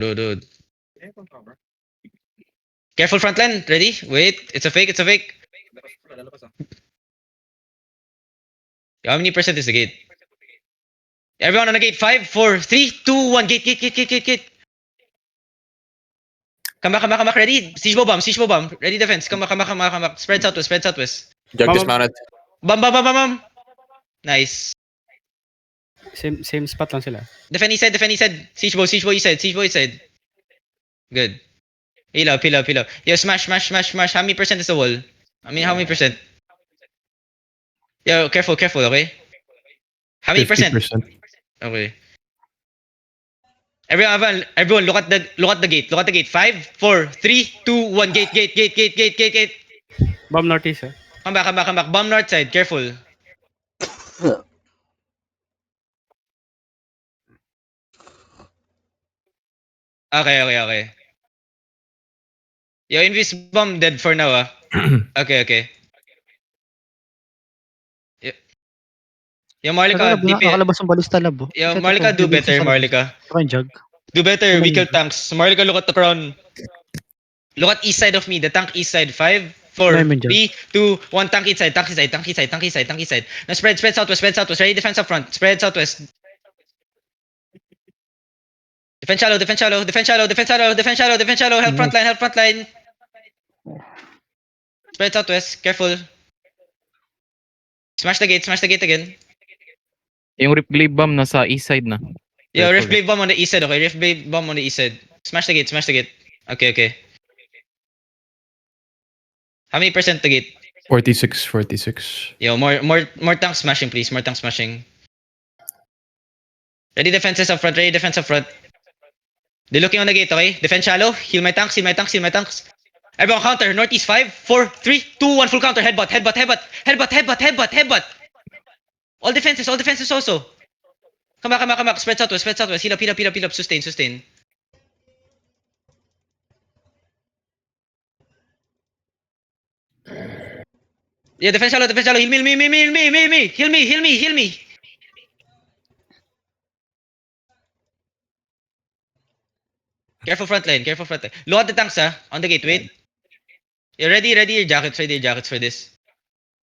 Dude. Careful frontline. Ready? Wait. It's a fake. How many percent is the gate? Everyone on the gate. 5, 4, 3, 2, 1. Gate. Come back. Ready? Siege bow bomb. Ready defense. Come back. Spread southwest. Jug dismounted. Bam. Nice. Same spot lang sila. Defend east side. Siege bow east side. Good. Heal up. Yo, smash. How many percent is the wall? I mean, how many percent? Yo, careful, okay? How many percent? 50%. Okay. Everyone, look at the gate. 5, 4, 3, 2, 1. Gate. Bomb northeast eh. Come back. Bomb north side. Careful. Okay. Yo, Invis bomb dead for now, ah. Okay. Yo, Marlica, Nakalabas ang balista lab. Yo, Marlica, do better, Marlica. Okay, Jug. Do better, we kill tanks. Marlica, look at the crown. Look at east side of me, the tank east side. 5, 4, Diamond, 3, 2, 1, tank east side. Now spread southwest. Ready defense up front. Spread southwest. Defense shallow. Help frontline. Spread southwest, careful. Smash the gate again. Yung Rip Glaive Bomb nasa east side na. Yo, Rift Blade bomb on the east side, okay? Smash the gate. Okay. How many percent the gate? 46. Yo, more tank smashing, please. Ready defense up front. They're looking on the gate, okay? Defense shallow. Heal my tanks. Everyone counter. Northeast 5, 4, 3, 2, 1. Full counter. Headbutt. All defenses also. Come back. Spread southwest. Heal up. Sustain. Yeah, defense shallow. Heal me. Careful frontline. Load the tanks, on the gate. Wait. You ready your jackets for this.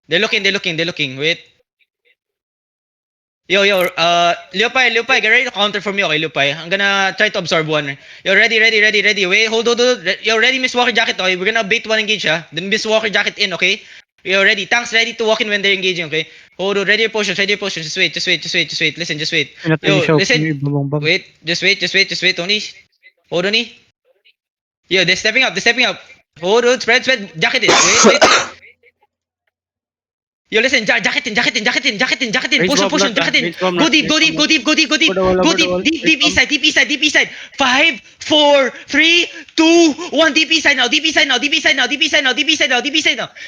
They're looking. Wait. Yo, Leopai, get ready to counter for me, okay, Leopai? I'm gonna try to absorb one. Yo, ready. Wait, hold. Yo, ready, Miss Walker jacket, okay? We're gonna bait one engage, Then Miss Walker jacket in, okay? Yo, ready. Tanks ready to walk in when they're engaging, okay? Hold on, ready your potions. Just wait. Listen, just wait. Yo, listen. Wait, just wait, only. Hold on, Yo, they're stepping up. Hold on, spread. Jacket in. Wait. Yo, listen, jacket in. Potion, jacket in. Go deep. Deep east side. 5, 4, 3, 2, 1. Deep east side now.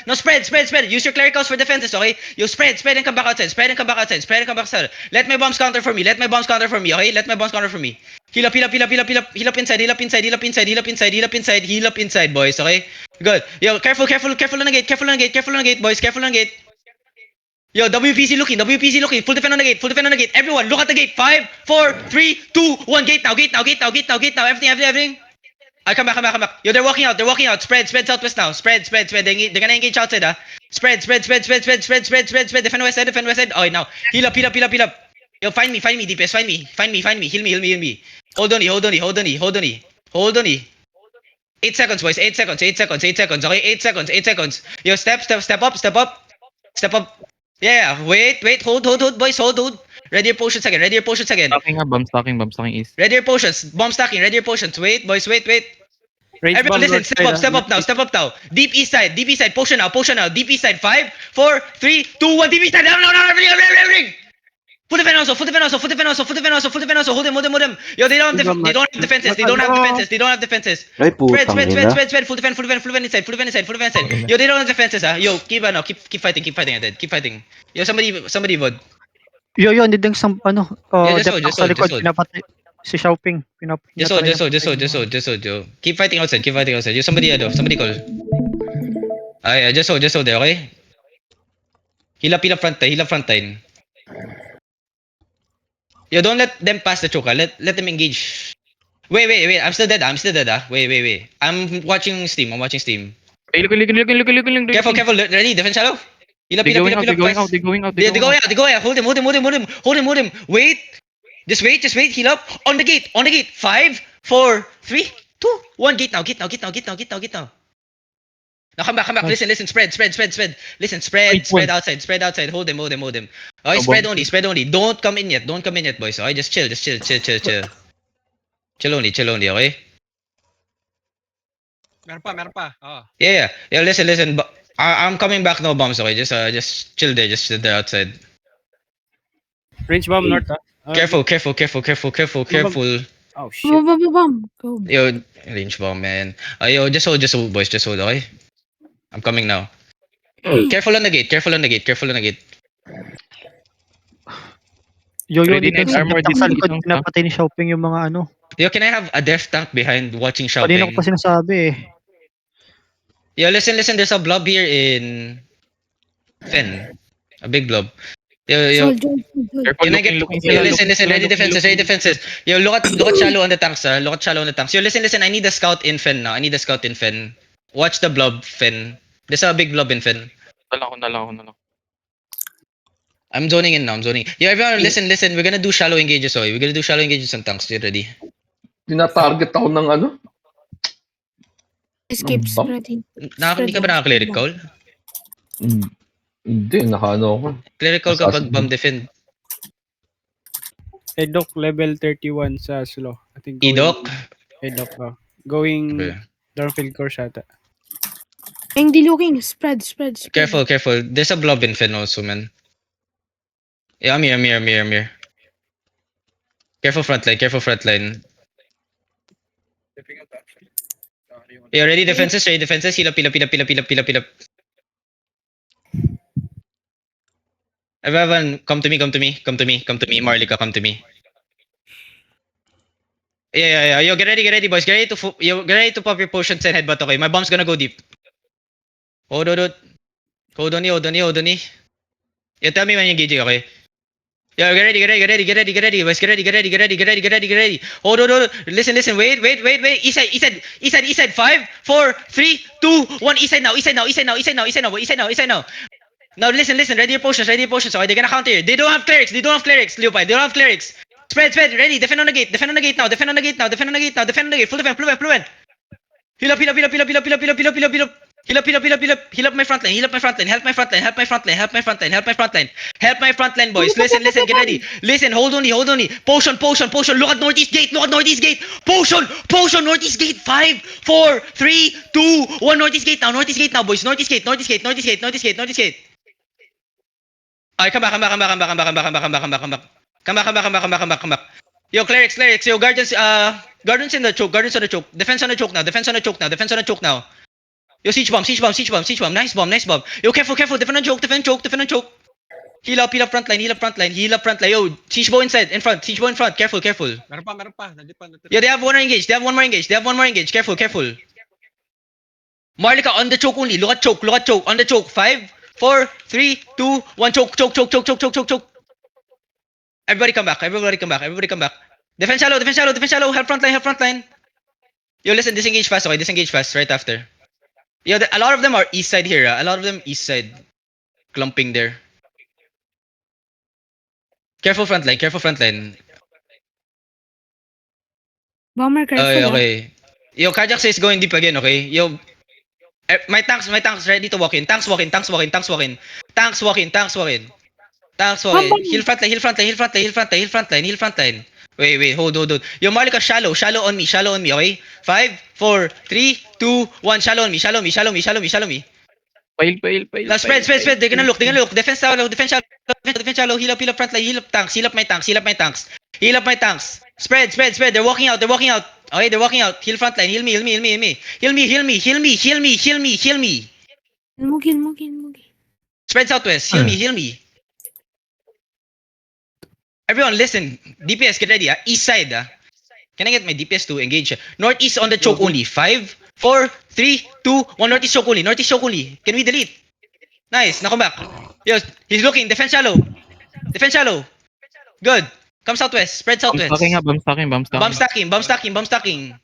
Now spread. Use your clericals for defenses, okay? Yo, spread and come back outside. Let my bombs counter for me, okay? Let my bombs counter for me. Heal up inside, boys, okay? Good. Yo, careful on the gate, boys. Careful on the gate. Yo, WPC looking. Full defend on the gate. Everyone, look at the gate. 5, 4, 3, 2, 1. Gate now. Everything. Come back. Yo, they're walking out. Spread southwest now. Spread. They're gonna engage outside, Spread. Defend west side. Oh, now. Heal up. Yo, find me, DPS. Find me. Heal me. Hold on. 8 seconds, boys. 8 seconds. Okay, 8 seconds. Yo, step up. Yeah. Wait. Hold, boys. Hold. Ready your potions again. Stocking east. Ready your potions. Bomb stacking. Ready your potions. Wait, boys. Wait. Everyone, listen. Step up now. Deep east side. Potion now. Deep east side. 5, 4, 3, 2, 1. Deep east side. No. Everything. Full defend also. Hold them. Yo, they don't have defenses. They don't have defenses. Ay, putang Spread. ina. Full defend inside. Yo, they don't have defenses, Yo, keep fighting, I did. Keep fighting. Yo, somebody vote. Yo, nandang isang Yeah, just hold, sa likod, just hold. pinapatay. Si Xiaoping, Just hold, yo. Keep fighting outside. Yo, somebody call. Ay, just hold there, okay? Heal up front line. Yo, don't let them pass the choke, Let them engage. Wait. I'm still dead. Wait. I'm watching Steam. Hey, look. Careful. Ready? Defense shallow. Heal up. They're going out. Fast. They're going out. They're going out. Hold him. Wait. Just wait. Heal up. On the gate. 5, 4, 3, 2, 1. Gate now. Now come back. Listen. Spread. Listen, spread outside. Hold him. Okay, Oh, spread bomb. only. Don't come in yet, boys. Okay, just chill. Chill only, okay? Meron pa. Oh. Yeah. Listen. I'm coming back, no bombs, okay? Just chill there, outside. Range bomb north. Careful. Oh shit. Go. Yo, range bomb, man. Yo, just hold, boys. Just hold, okay? I'm coming now. Careful on the gate. Yo, Ready need next lang armor sa dito, likod, dito. pinapatay ni Xiaoping yung mga ano. Yo, can I have a def tank behind watching Kanina ko shouting? pa sinasabi eh. Yo, listen. There's a blob here in Fen. A big blob. Yo. Soldier. Careful, Can I get? looking Yo, sila, listen. looking Ready sila, looking. defenses. Yo, look at shallow on the tanks. Yo, listen. I need a scout in Fen now. Watch the blob, Fen. There's a big blob in Fen. Ako na lang. I'm zoning in now. Yo, everyone, listen. We're gonna do shallow engages. We're gonna do shallow engages on tanks. You ready? Tinatarget ako ng ano? Escape Bump. spreading. Hindi ka ba naka-cleric call? Hindi, nakaano ako. Cleric call kapag Assassin. bomb defend. Edok level 31 sa slow. I think Edok? Edok. Going Okay. Dornfield course ata. Hindi looking. Spread. Careful. There's a blob in Fen also, man. Yeah, I'm here. Careful front line. Yeah, ready defenses. Heal up. Everyone, come to me. Marlika, come to me. Yeah. Yo, get ready, boys. Get ready to pop your potions and headbutt, okay? My bomb's gonna go deep. Hold on. You tell me when you're engaging, okay? Yo, get ready, boys. Get ready. Hold on. Listen. Wait. East side. 5, 4, 3, 2, 1. East side now. Now listen. Ready your potions. Okay, they're gonna counter you. They don't have clerics. Leopai. They don't have clerics. Spread. Ready. Defend on the gate now. Defend on the gate. Full defend. Heal up. Heal up my front line. Help my front line, boys. Listen. Get ready. Listen. Hold on. Potion. Look at northeast gate. Potion. Northeast gate. 5, 4, 3, 2, 1. Northeast gate now, boys. Northeast gate. Alright, come back. Yo, clerics. Yo, guardians on the choke. Defense on the choke now. Yo, siege bomb. Nice bomb. Yo, careful. Defend on choke. Heal up front line. Yo, siege bow in front. Careful. Meron pa. Nandito pa. Yo, they have one more engage. Careful. Marlika on the choke only. Look at choke. On the choke. 5, 4, 3, 2, 1. Choke. Everybody come back. Defense shallow. Help front line. Yo, listen. Disengage fast. Right after. Yo, a lot of them are east side here. Clumping there. Careful front line. Bomber careful. Okay. Yo, Kajak is going deep again, okay? Yo, my tanks ready to walk in. Tanks walk in. Heal front line. Wait, hold. Yo, Marlika, shallow on me, okay? 5, 4, 3, 2, 1. Shallow on me. Pail. Now spread. They're gonna look. Defense shallow. Heal up front line. Heal up my tanks. Spread. They're walking out. Okay, they're walking out. Heal front line. Heal me. Mugi. Spread southwest. Heal me. Everyone, listen. DPS, get ready. East side. Can I get my DPS to engage? Northeast on the choke only. 5, 4, 3, 2, 1. Northeast choke only. Can we delete? Nice. Now come back. Yo, he's looking. Defense shallow. Good. Come southwest. Spread Bump southwest. stacking nga, bump stacking, bump stacking. Bomb stacking, bomb stacking, bomb stacking.